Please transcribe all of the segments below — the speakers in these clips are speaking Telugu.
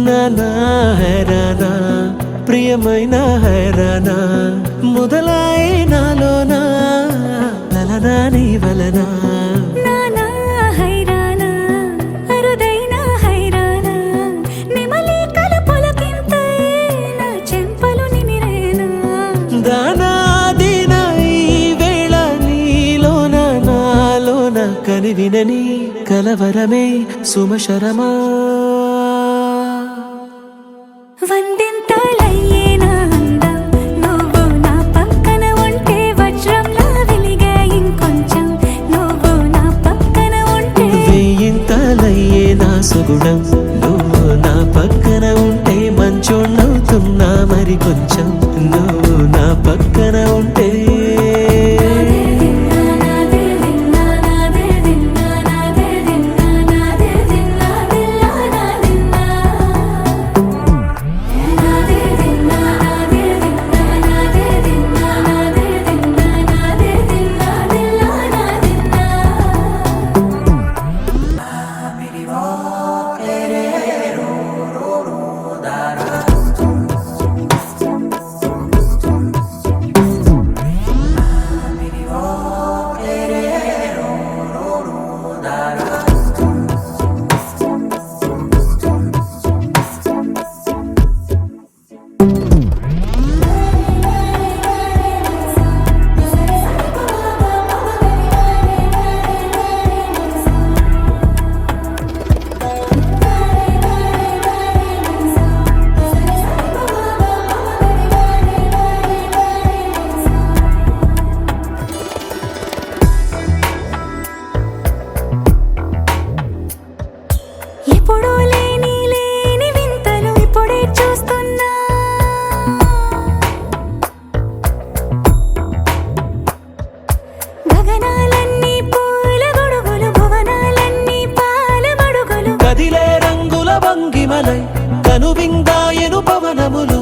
నానా హైరానా ప్రియమైన హైరానా మొదలాయి నాలోనా లలనా నీ వలనా నానా హైరానా అరుదైన హైరానా నెమలి కలపులకింతై నా చెంపలు నిమిరేనా దానాదిన ఈ వేళ నీలోన నాలోన కనివినని కలవరమే సుమశరమా వందింతలయ్యేనా అందం నువ్వు నా పక్కన ఉంటే వజ్రంలా వెలిగే ఇంకొంచెం నువ్వు నా పక్కన ఉంటే వెయ్యింతలయ్యే నా సుగుణం నువ్వు నా పక్కన ఉంటే మంచోణ్ణవుతున్నా మరి కొంచెం నువ్వు నా పక్కన ఉంటే ఎప్పుడూ లేని లేని వింతలు ఇప్పుడే చూస్తున్నా గగనాలన్నీ పూల గొడుగులు భువనాలన్నీ పాల మడుగులు కదిలే రంగుల భంగిమలై కనువిందాయను పవనములు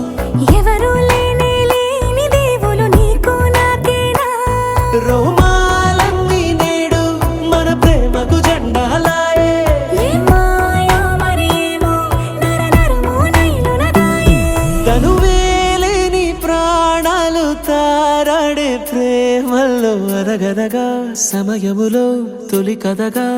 ఎవరూ లేని లేని దేవులు నీకు నాకేనా రోమాలన్నీ నేడు మన ప్రేమకు జెండాలాయే ఏ మాయో మరి ఏమో నర నరమో నైలున దాయే తనువేలేని ప్రాణాలు ప్రేమల్లో అనగనగా సమయములో తొలి కథగా